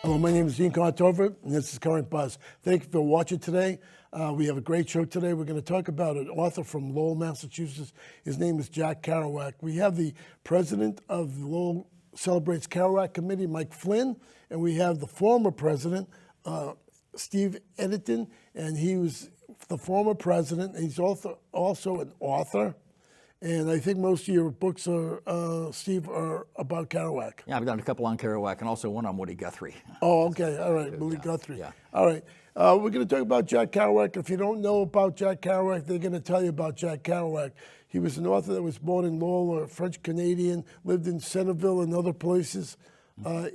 Hello, my name is Dean Contover, and this is Current Buzz. Thank you for watching today. We have a great show today. We're going to talk about an author from Lowell, Massachusetts. His name is Jack Kerouac. We have the president of the Lowell Celebrates Kerouac Committee, Mike Flynn, and we have the former president, Steve Edington, and he was the former president. He's also an author. And I think most of your books are, Steve, are about Kerouac. Yeah, I've done a couple on Kerouac and also one on Woody Guthrie. Oh, okay. All right. Woody Guthrie. Yeah. All right. We're going to talk about Jack Kerouac. If you don't know about Jack Kerouac, they're going to tell you about Jack Kerouac. He was an author that was born in Lowell, a French-Canadian, lived in Centerville and other places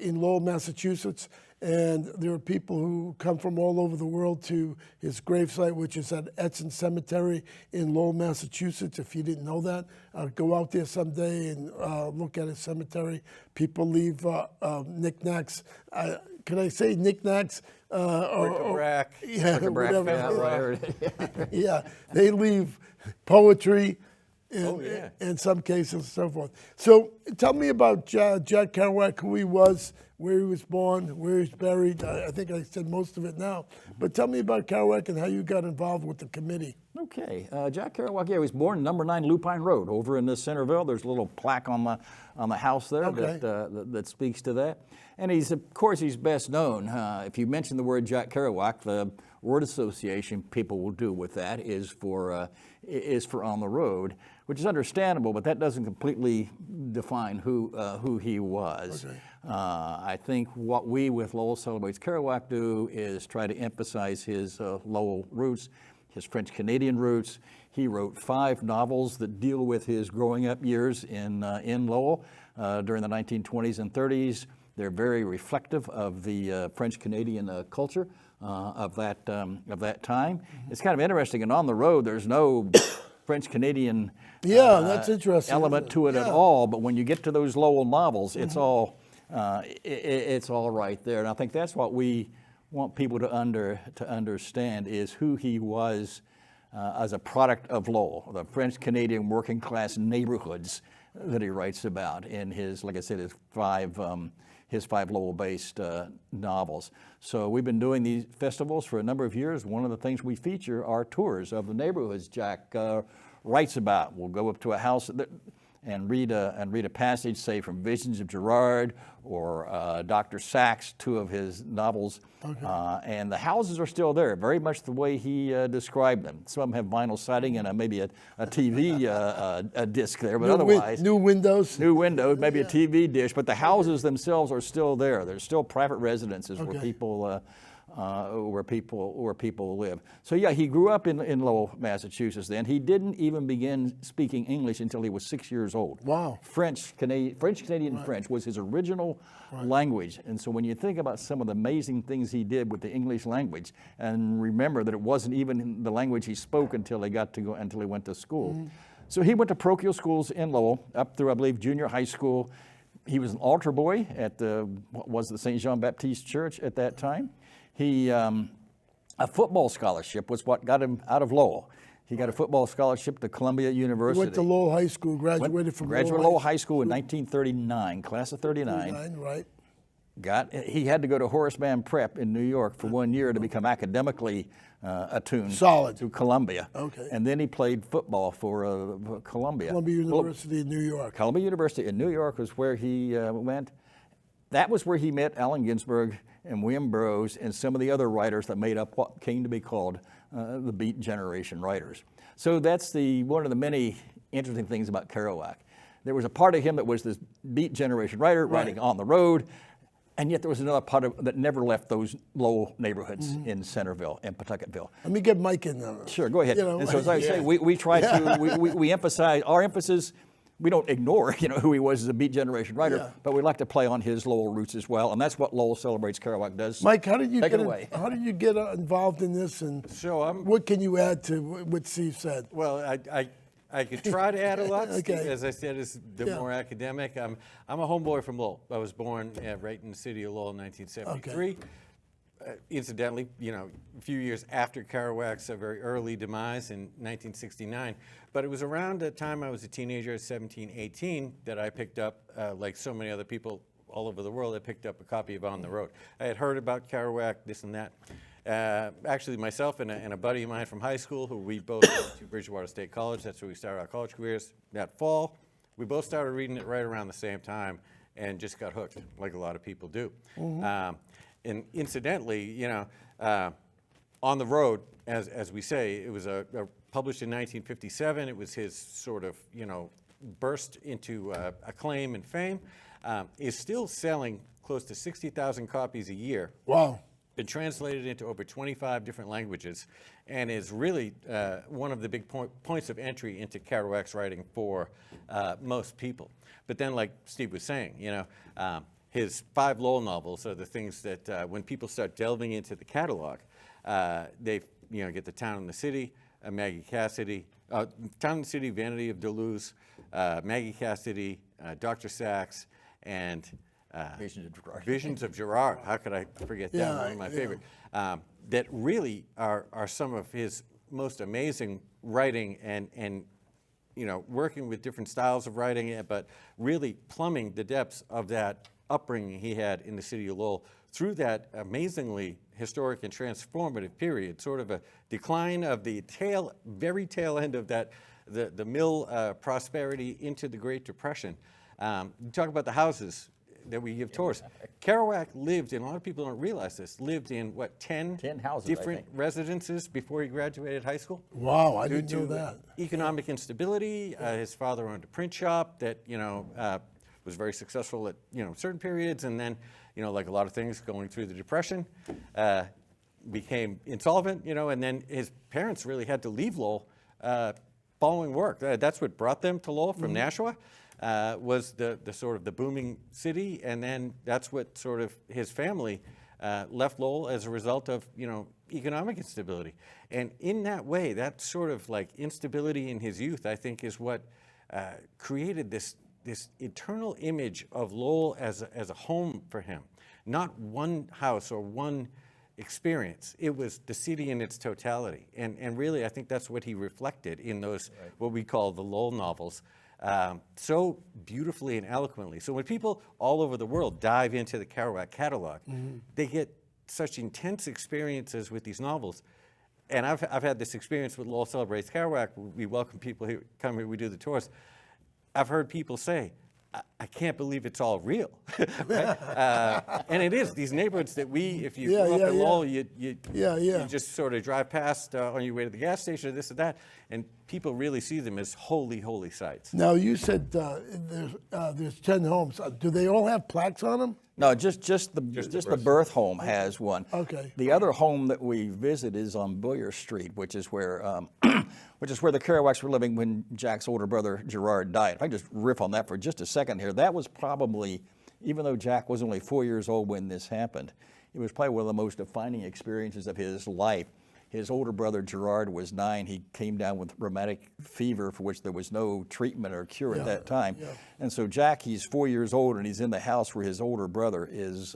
in Lowell, Massachusetts. And there are people who come from all over the world to his gravesite, which is at Edington Cemetery in Lowell, Massachusetts. If you didn't know that, go out there someday and look at his cemetery. People leave knickknacks. Can I say knickknacks? Bric-a-brac. Yeah, Bric-a-brac, whatever. yeah, Yeah, they leave poetry. Yeah. In some cases, and so forth. So tell me about Jack Kerouac, who he was, where he was born, where he's buried. I think I said most of it now. But tell me about Kerouac and how you got involved with the committee. Okay, Jack Kerouac, yeah, he was born number 9 Lupine Road over in Centerville. There's a little plaque on the house there that speaks to that. And of course, he's best known. If you mention the word Jack Kerouac, the word association people will do with that is for On the Road, which is understandable, but that doesn't completely define who he was. Okay. I think what we with Lowell Celebrates Kerouac do is try to emphasize his Lowell roots, his French-Canadian roots. He wrote 5 novels that deal with his growing up years in Lowell during the 1920s and 30s. They're very reflective of the French-Canadian culture of that time. Mm-hmm. It's kind of interesting, and On the Road, there's no French-Canadian that's interesting, element to it at all. But when you get to those Lowell novels, it's all it's all right there. And I think that's what we want people to understand is who he was as a product of Lowell, the French-Canadian working class neighborhoods that he writes about in his, like I said, his 5 Lowell-based novels. So we've been doing these festivals for a number of years. One of the things we feature are tours of the neighborhoods Jack writes about. We'll go up to a house and read a passage, say from Visions of Gerard or Dr. Sachs, 2 of his novels. Okay. And the houses are still there, very much the way he described them. Some of them have vinyl siding and maybe a TV a disc there, but otherwise... New windows. New windows, maybe a TV dish, but the houses themselves are still there. There's still private residences where people... where people live. So yeah, he grew up in Lowell, Massachusetts then. He didn't even begin speaking English until he was 6 years old. Wow. French-Canadian French was his original language. And so when you think about some of the amazing things he did with the English language, and remember that it wasn't even the language he spoke until he went to school. Mm-hmm. So he went to parochial schools in Lowell, up through, I believe, junior high school. He was an altar boy at the St. Jean Baptiste Church at that time. A football scholarship was what got him out of Lowell. He got a football scholarship to Columbia University. He went to Lowell High School, graduated from Lowell High School in 1939, class of 39. Right. He had to go to Horace Mann Prep in New York for 1 year to become academically attuned to Columbia. Okay. And then he played football for Columbia. Columbia University in New York. Columbia University in New York was where he went. That was where he met Allen Ginsberg and William Burroughs and some of the other writers that made up what came to be called the Beat Generation writers. So that's one of the many interesting things about Kerouac. There was a part of him that was this Beat Generation writer writing On the Road, and yet there was another part of that never left those Lowell neighborhoods in Centerville and Pawtuckettville. Let me get Mike in there. Sure, go ahead. And so as I say, we try to, we emphasize, our emphasis, we don't ignore, who he was as a Beat Generation writer, but we like to play on his Lowell roots as well, and that's what Lowell Celebrates Kerouac does. Mike, how did you get involved in this, and so what can you add to what Steve said? Well, I could try to add a lot. Okay. As I said, it's more academic. I'm a homeboy from Lowell. I was born right in the city of Lowell in 1973. Okay. Incidentally, a few years after Kerouac's very early demise in 1969. But it was around the time I was a teenager, 17, 18, that I picked up, like so many other people, all over the world, I picked up a copy of On the Road. I had heard about Kerouac, this and that. Actually, myself and a buddy of mine from high school, who we both went to Bridgewater State College, that's where we started our college careers, that fall, we both started reading it right around the same time and just got hooked, like a lot of people do. And incidentally, you know, On the Road, as we say, it was published in 1957. It was his sort of, you know, burst into acclaim and fame. Is still selling close to 60,000 copies a year. Wow. Been translated into over 25 different languages, and is really one of the big points of entry into Kerouac's writing for most people. But then, like Steve was saying, you know, his 5 Lowell novels are the things that when people start delving into the catalog, they get The Town and the City, Maggie Cassidy, Town and the City, Vanity of Duluth, Maggie Cassidy, Dr. Sachs, and Visions of Gerard. Visions of Gerard. How could I forget that? Yeah, One of my favorite. That really are some of his most amazing writing and you know, working with different styles of writing, but really plumbing the depths of that upbringing he had in the city of Lowell through that amazingly historic and transformative period, sort of a decline of the very tail end of that, the mill prosperity into the Great Depression. You talk about the houses that we give tours. Kerouac lived, and a lot of people don't realize this, lived in what, 10 houses, different residences before he graduated high school? Wow, I Due didn't know to that. economic instability, his father owned a print shop that, you know, was very successful at, you know, certain periods, and then, you know, like a lot of things going through the Depression, became insolvent, you know, and then his parents really had to leave Lowell following work. That's what brought them to Lowell from Nashua. Was the sort of the booming city, and then that's what sort of his family left Lowell as a result of, you know, economic instability. And in that way, that sort of like instability in his youth, I think, is what created this eternal image of Lowell as a home for him. Not one house or one experience. It was the city in its totality. And really, I think that's what he reflected in those, what we call the Lowell novels, so beautifully and eloquently. So when people all over the world dive into the Kerouac catalog, they get such intense experiences with these novels. And I've had this experience with Lowell Celebrates Kerouac. We welcome people here, come here, we do the tours. I've heard people say, I can't believe it's all real. And it is. These neighborhoods that if you go up in Lowell, you just sort of drive past on your way to the gas station or this or that, and people really see them as holy, holy sites. Now, you said there's 10 homes. Do they all have plaques on them? No, just the birth home has one. Okay. The other home that we visit is on Boyer Street, which is where the Kerouacs were living when Jack's older brother Gerard died. If I just riff on that for just a second here, that was probably, even though Jack was only 4 years old when this happened, it was probably one of the most defining experiences of his life. His older brother Gerard was 9. He came down with rheumatic fever for which there was no treatment or cure at that time. Yeah. And so Jack, he's 4 years old, and he's in the house where his older brother is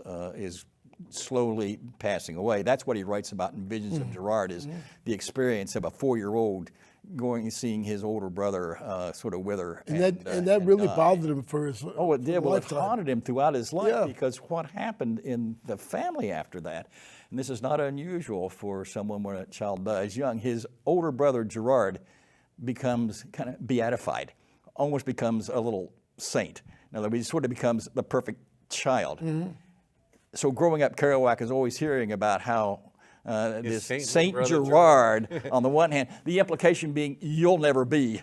slowly passing away. That's what he writes about in Visions of Gerard, is the experience of a 4-year-old going and seeing his older brother sort of wither. And that really bothered him for his lifetime. Oh, it did. Well, it haunted him throughout his life because what happened in the family after that, and this is not unusual for someone when a child dies young, his older brother Gerard becomes kind of beatified, almost becomes a little saint. In other words, he sort of becomes the perfect child. So growing up, Kerouac is always hearing about how this Saint Gerard, on the one hand, the implication being you'll never be,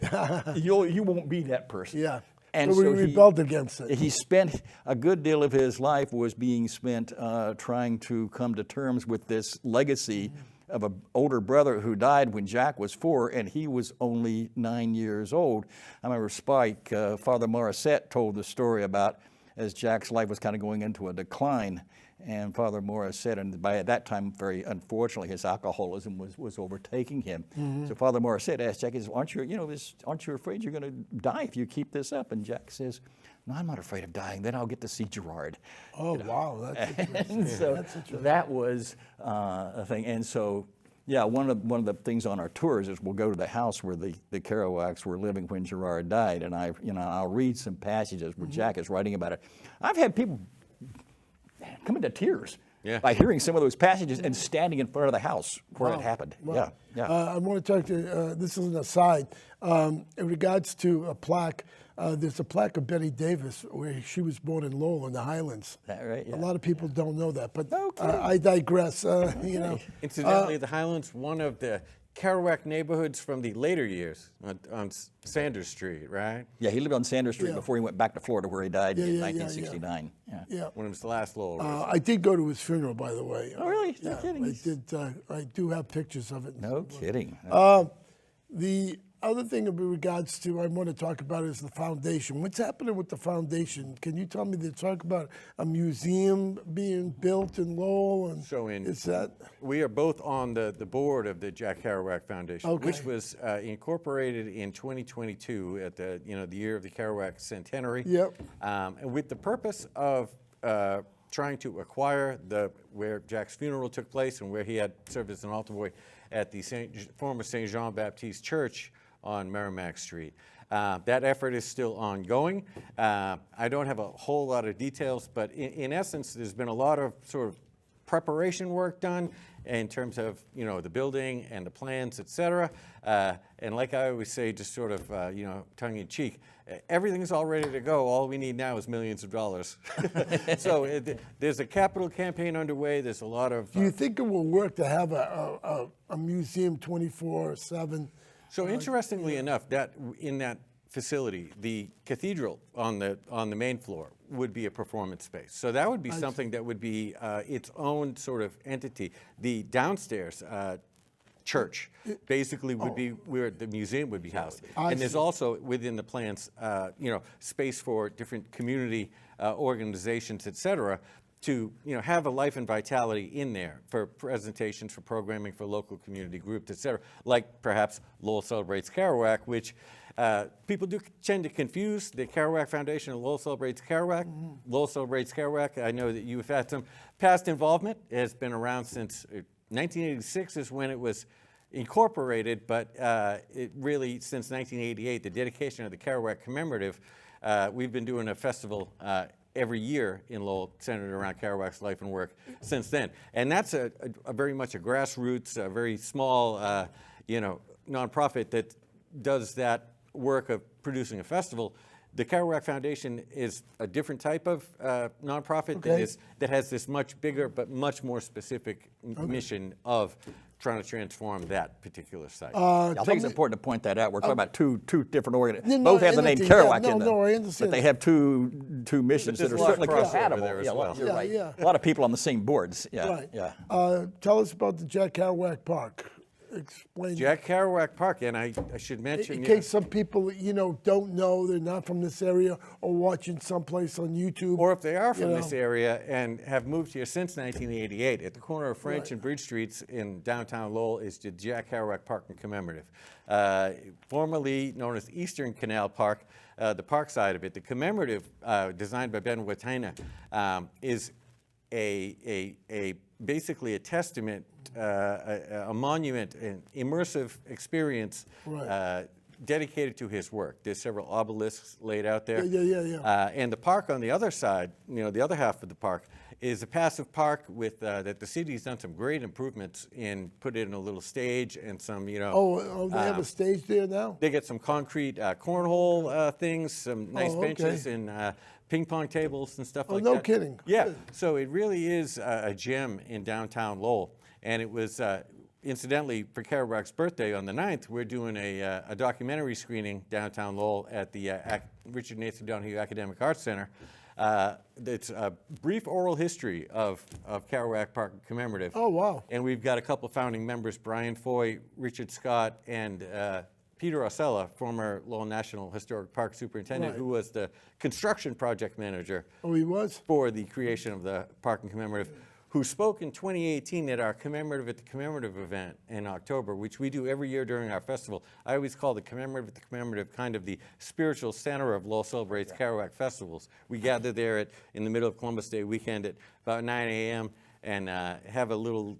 you won't be that person. Yeah. And so we rebelled against it. He spent a good deal of his life was being spent trying to come to terms with this legacy of an older brother who died when Jack was 4 and he was only 9 years old. I remember Spike, Father Morissette, told the story about as Jack's life was kind of going into a decline. And Father Morissette, and by that time, very unfortunately, his alcoholism was overtaking him. So Father Morissette asked Jack, aren't you afraid you're going to die if you keep this up? And Jack says, no, I'm not afraid of dying. Then I'll get to see Gerard. Oh, wow. That's interesting. And so that was a thing. And so, yeah, one of the things on our tours is we'll go to the house where the Kerouacs were living when Gerard died, and I'll read some passages where Jack is writing about it. I've had people come into tears Yeah. by hearing some of those passages and standing in front of the house where it happened. Wow. Yeah. I want to talk to, this is an aside, in regards to a plaque, there's a plaque of Betty Davis where she was born in Lowell in the Highlands. That right? Yeah. A lot of people don't know that, but No kidding. I digress. You know, Incidentally, the Highlands, one of the Kerouac neighborhoods from the later years on Sanders Street, right? Yeah, he lived on Sanders Street Yeah. before he went back to Florida, where he died in yeah, 1969. Yeah. yeah. One of his last Lowell. I did go to his funeral, by the way. Oh, really? No Yeah, kidding. I did. I do have pictures of it. No kidding. The other thing in regards to I want to talk about is the foundation. What's happening with the foundation? Can you tell me? They talk about a museum being built in Lowell, and So in- is that We are both on the board of the Jack Kerouac Foundation, Okay. which was incorporated in 2022 at the the year of the Kerouac centenary. Yep. And with the purpose of trying to acquire where Jack's funeral took place and where he had served as an altar boy at the former St. Jean Baptiste Church on Merrimack Street. That effort is still ongoing. I don't have a whole lot of details, but in essence, there's been a lot of sort of preparation work done in terms of the building and the plans, et cetera. And like I always say, just sort of tongue in cheek, everything's all ready to go. All we need now is millions of dollars. So there's a capital campaign underway. There's a lot of. do you think it will work to have a museum 24/7? So interestingly enough, that in that facility, the cathedral on the main floor would be a performance space. So that would be something that would be its own sort of entity. The downstairs church basically would be where the museum would be housed. And there's also within the plans, space for different community organizations, et cetera, to have a life and vitality in there for presentations, for programming, for local community groups, et cetera, like perhaps Lowell Celebrates Kerouac, which people do tend to confuse the Kerouac Foundation and Lowell Celebrates Kerouac. Lowell Celebrates Kerouac, I know that you've had some past involvement. It has been around since 1986 is when it was incorporated, but it really, since 1988, the dedication of the Kerouac commemorative, we've been doing a festival every year in Lowell centered around Kerouac's life and work since then. And that's a very much a grassroots, a very small, nonprofit that does that work of producing a festival. The Kerouac Foundation is a different type of nonprofit that has this much bigger but much more specific mission of trying to transform that particular site. I think it's important to point that out. We're talking about two different organizations. No, Both have the name anything, Kerouac yeah, in them, I understand but they that. have two missions that there's are a lot of certainly crossover compatible. there as well. You're right. Yeah. A lot of people on the same boards. Yeah, Right. yeah. Tell us about the Jack Kerouac Park. Explain. Jack Kerouac Park, and I should mention, In case some people, don't know, they're not from this area, or watching someplace on YouTube. or if they are from you this know. area and have moved here since 1988, at the corner of French and Bridge Streets in downtown Lowell is the Jack Kerouac Park and Commemorative. Formerly known as Eastern Canal Park, the park side of it. The commemorative, designed by Ben Watena, is basically a testament, a monument, an immersive experience dedicated to his work. There's several obelisks laid out there. Yeah. And the park on the other side, the other half of the park, is a passive park with that the city's done some great improvements in, put in a little stage and some, They have a stage there now? they get some concrete cornhole things, some nice okay. benches and ping pong tables and stuff like no that. kidding. Yeah, Good. so it really is a gem in downtown Lowell. And it was, incidentally, for Kerouac's birthday on the 9th, we're doing a documentary screening downtown Lowell at the Richard Nathan Donahue Academic Arts Center. It's a brief oral history of Kerouac Park Commemorative. Oh, wow. And we've got a couple founding members, Brian Foy, Richard Scott, and Peter Osella, former Lowell National Historic Park Superintendent, Right. who was the construction project manager Oh, he was? for the creation of the Park and Commemorative, who spoke in 2018 at our commemorative at the commemorative event in October, which we do every year during our festival. I always call the commemorative at the commemorative kind of the spiritual center of Lowell Celebrates Kerouac festivals. We gather there in the middle of Columbus Day weekend at about 9 a.m. and have a little,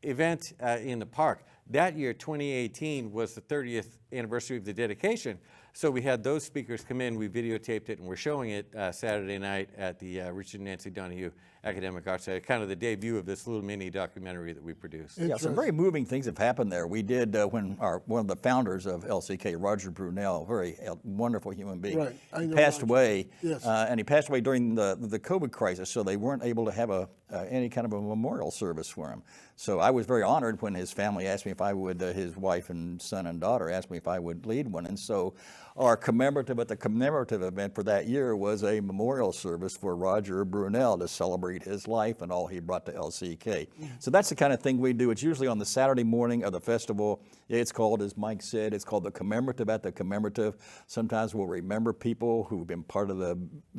event in the park. That year, 2018, was the 30th anniversary of the dedication. So we had those speakers come in, we videotaped it, and we're showing it Saturday night at the Richard and Nancy Donahue Academic Arts Center, kind of the debut of this little mini documentary that we produced. Yeah, some very moving things have happened there. We did when one of the founders of LCK, Roger Brunel, very wonderful human being, Right. I know passed Roger. away, Yes. and he passed away during the COVID crisis, so they weren't able to have any kind of a memorial service for him. So I was very honored when his family asked me if I would, his wife and son and daughter asked me if I would lead one, and so our commemorative event for that year was a memorial service for Roger Brunel to celebrate his life and all he brought to LCK. So that's the kind of thing we do. It's usually on the Saturday morning of the festival. It's called, as Mike said, it's called the commemorative at the commemorative. Sometimes we'll remember people who've been part of the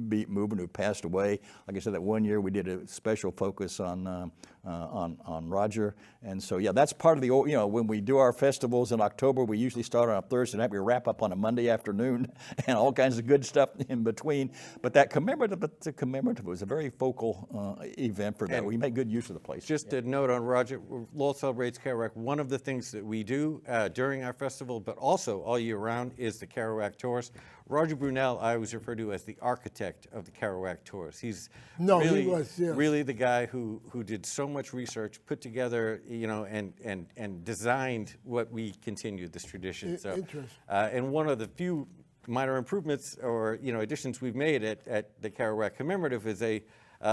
beat movement who passed away. Like I said, that one year we did a special focus on Roger. And so, yeah, that's part of the, when we do our festivals in October, we usually start on a Thursday night. We wrap up on a Monday afternoon and all kinds of good stuff in between. But that commemorative was a very focal event for that. And we made good use of the place. Just a note on Roger, Lowell Celebrates Kerouac. One of the things that we do during our festival, but also all year round, is the Kerouac Tours. Roger Brunel, I always refer to as the architect of the Kerouac Tours. He's he was, yes. really the guy who did so much research, put together, and designed what we continued this tradition. So, Interesting. and one of the few minor improvements or additions we've made at the Kerouac commemorative is a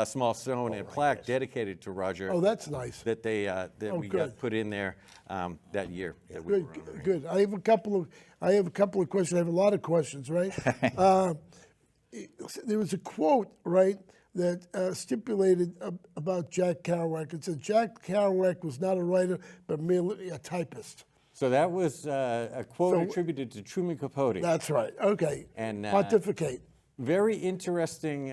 small stone and plaque dedicated to Roger. Oh, that's nice. That we good. got put in there that year. Good. I have a couple of questions. I have a lot of questions, right? There was a quote, right, that stipulated about Jack Kerouac. It said Jack Kerouac was not a writer, but merely a typist. So that was a quote attributed to Truman Capote. That's right. Okay. And pontificate. Very interesting,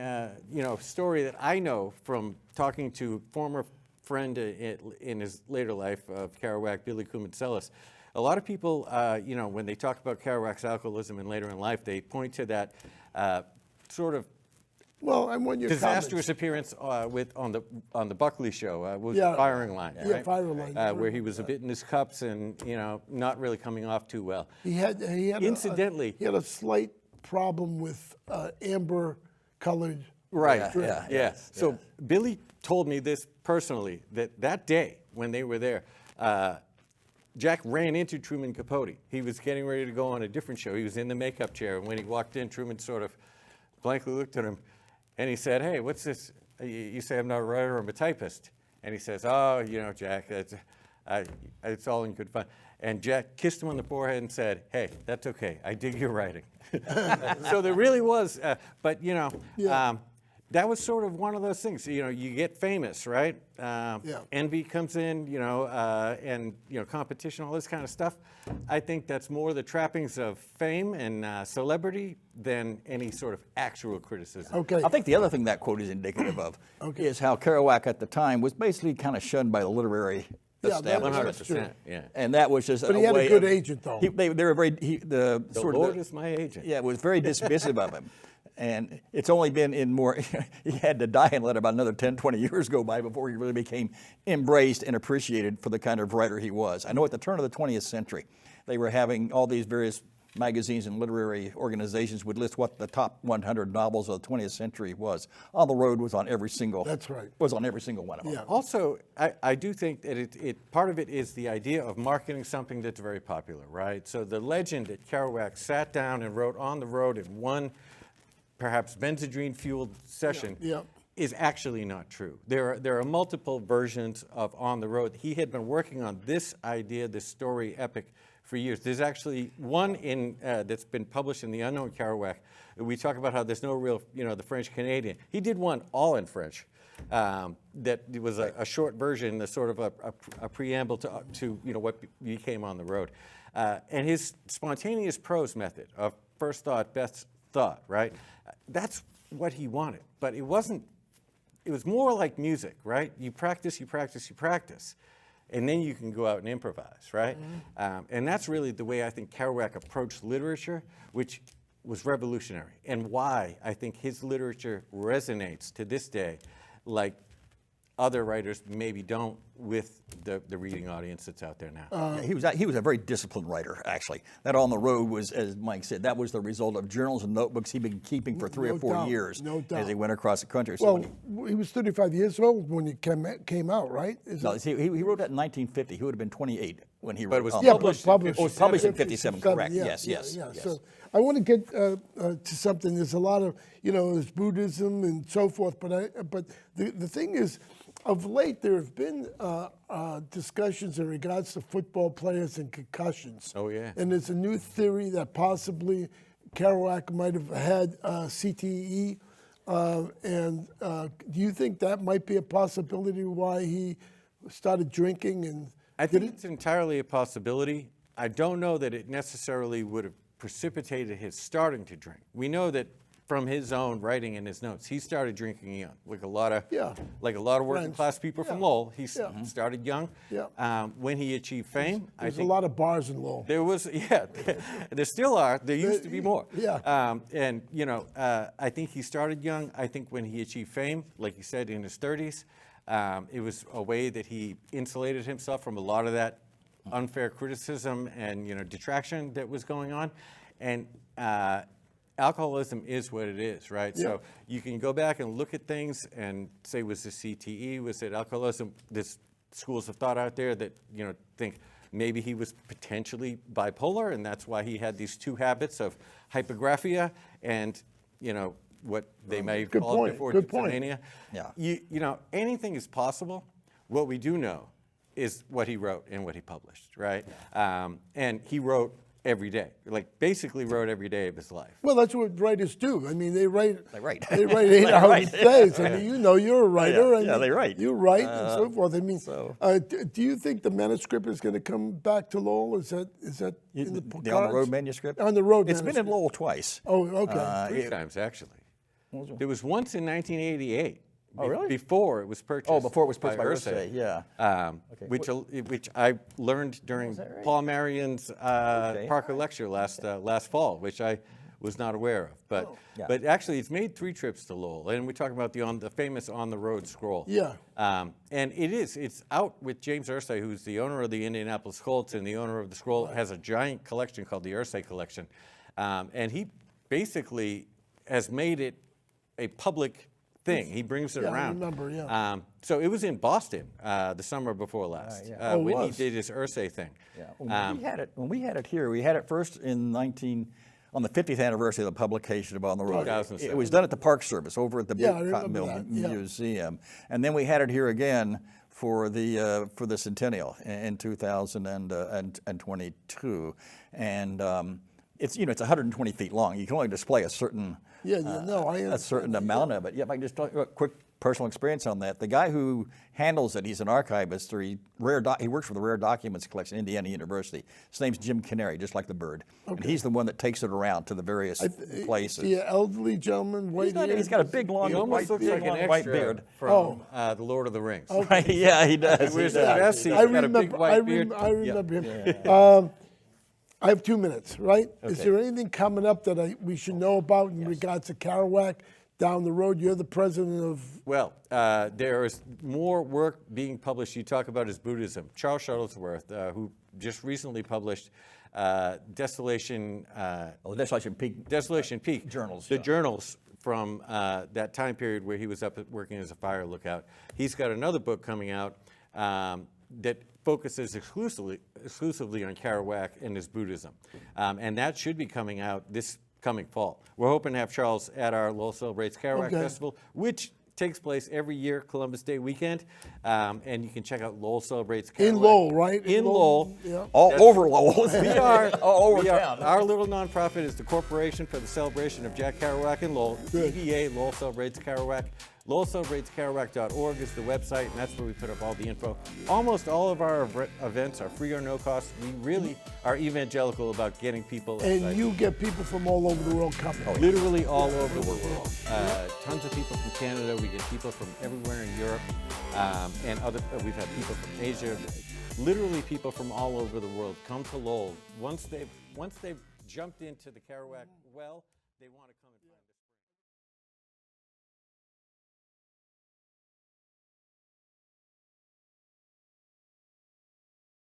story that I know from talking to former friend in his later life of Kerouac, Billy Kumatselis. A lot of people, when they talk about Kerouac's alcoholism and later in life, they point to that sort of disastrous appearance on the Buckley show, was Firing Line, right? Firing Line, where he was a bit in his cups and not really coming off too well. He had Incidentally, he had a slight problem with amber-colored. Right. Yeah. So Billy told me this personally, that day when they were there, Jack ran into Truman Capote. He was getting ready to go on a different show. He was in the makeup chair, and when he walked in, Truman sort of blankly looked at him, and he said, "Hey, what's this? You say I'm not a writer, I'm a typist." And he says, "Oh, Jack, it's all in good fun." And Jack kissed him on the forehead and said, "Hey, that's okay. I dig your writing." So there really was, that was sort of one of those things. You get famous, right? Envy comes in, and competition, all this kind of stuff. I think that's more the trappings of fame and celebrity than any sort of actual criticism. Okay. I think the other thing that quote is indicative of is how Kerouac at the time was basically kind of shunned by the literary establishment. 100%. Yeah. And that was just But he had a good agent, though. They were very The Lord is my agent. Yeah, it was very dismissive of him. And it's only been he had to die and let about another 10, 20 years go by before he really became embraced and appreciated for the kind of writer he was. I know at the turn of the 20th century, they were having all these various magazines and literary organizations would list what the top 100 novels of the 20th century was. On the Road was on every single. That's right. Was on every single one of them. Yeah. Also, I do think that part of it is the idea of marketing something that's very popular, right? So the legend that Kerouac sat down and wrote On the Road in one, perhaps benzodrine-fueled session is actually not true. There are multiple versions of On the Road. He had been working on this idea, this story epic, for years. There's actually one that's been published in The Unknown Kerouac. We talk about how there's no real, the French-Canadian. He did one all in French. That was a short version, a sort of a preamble to what became On the Road. And his spontaneous prose method of first thought, best thought, right? That's what he wanted. But it wasn't, it was more like music, right? You practice, you practice, you practice. And then you can go out and improvise, right? Mm-hmm. And that's really the way I think Kerouac approached literature, which was revolutionary, and why I think his literature resonates to this day like other writers maybe don't with the reading audience that's out there now. Yeah, he was a very disciplined writer, actually. That On the Road was, as Mike said, that was the result of journals and notebooks he'd been keeping for 3 or 4 years as he went across the country. So Well, he was 35 years old when it came out, right? no, he wrote that in 1950. He would have been 28 when he wrote. But it was On Yeah, the but Road. published. It was published in 57, 57, correct. yeah, Yes. So I want to get to something. There's a lot of, there's Buddhism and so forth, but the thing is, of late there have been discussions in regards to football players and concussions. Oh, yeah. And there's a new theory that possibly Kerouac might have had CTE. Do you think that might be a possibility why he started drinking? And I think it's entirely a possibility. I don't know that it necessarily would have precipitated his starting to drink. We know that from his own writing in his notes, he started drinking young, like a lot of working class people from Lowell. He started young. Yeah. When he achieved fame, there's a lot of bars in Lowell. there was, there still are. There used to be more. Yeah. I think he started young. I think when he achieved fame, like you said, in his 30s, it was a way that he insulated himself from a lot of that unfair criticism and detraction that was going on. And alcoholism is what it is, right? Yeah. So you can go back and look at things and say, was it CTE? Was it alcoholism? There's schools of thought out there that think maybe he was potentially bipolar, and that's why he had these two habits of hypergraphia and what they may have called before dipsomania. Yeah. Anything is possible. What we do know is what he wrote and what he published, right? And he wrote every day, basically wrote every day of his life. Well, that's what writers do. I mean, they write. They write. They write 8 hours days. I mean, you're a writer. Yeah, they write. You write and so forth. I mean, do you think the manuscript is going to come back to Lowell? Is that in the On the Road manuscript? On the Road It's been in manuscript. Lowell twice. Oh, okay. 3 times, actually. There was once in 1988. Oh, really? Before it was purchased. Oh, before it was purchased by Ursay. Ursay, yeah. Which I learned during Paul Marion's Parker lecture last fall, which I was not aware of. But actually, it's made 3 trips to Lowell, and we talk about the famous On the Road scroll. Yeah. And it's out with James Ursay, who's the owner of the Indianapolis Colts and the owner of the scroll, has a giant collection called the Ursay Collection, and he basically has made it a public thing. He brings it around. I remember, so it was in Boston the summer before last when he did his Ursay thing. Yeah. When we had it here, we had it first on the 50th anniversary of the publication of On the Road. 2007. It was done at the Park Service over at the Yeah, I Cotton remember Mill that, yeah. Museum, and then we had it here again for the centennial in 2022, and it's 120 feet long. You can only display a certain a certain amount of it. Yeah, if I can just talk a quick personal experience on that. The guy who handles it, he's an archivist, or he works for the Rare Documents Collection, Indiana University. His name's Jim Canary, just like the bird. Okay. And he's the one that takes it around to the various places. Is he an elderly gentleman? He's got a big, long, he almost looks like an white extra beard from The Lord of the Rings. Right? Yeah, he does. Where's the best? He's got a big white beard. I remember him. I have 2 minutes, right? Okay. Is there anything coming up that we should know about in regards to Kerouac down the road? You're the president of... Well, there is more work being published. You talk about his Buddhism. Charles Shuttlesworth, who just recently published Desolation Peak. Desolation Peak. Journals. The journals from that time period where he was up working as a fire lookout. He's got another book coming out that focuses exclusively on Kerouac and his Buddhism. And that should be coming out this coming fall. We're hoping to have Charles at our Lowell Celebrates Kerouac Festival, which takes place every year, Columbus Day weekend. And you can check out Lowell Celebrates Kerouac. In Lowell, right? In Lowell. Yeah. All over Lowell. All over town. Our little nonprofit is the Corporation for the Celebration of Jack Kerouac in Lowell, CBA, Lowell Celebrates Kerouac. LowellCelebrateSKerouac.org is the website, and that's where we put up all the info. Almost all of our events are free or no cost. We really are evangelical about getting people And excited. you get people from all over the world coming. Literally all over the world. Tons of people from Canada. We get people from everywhere in Europe, and we've had people from Asia. Literally people from all over the world come to Lowell. Once they've jumped into the Kerouac well, they want to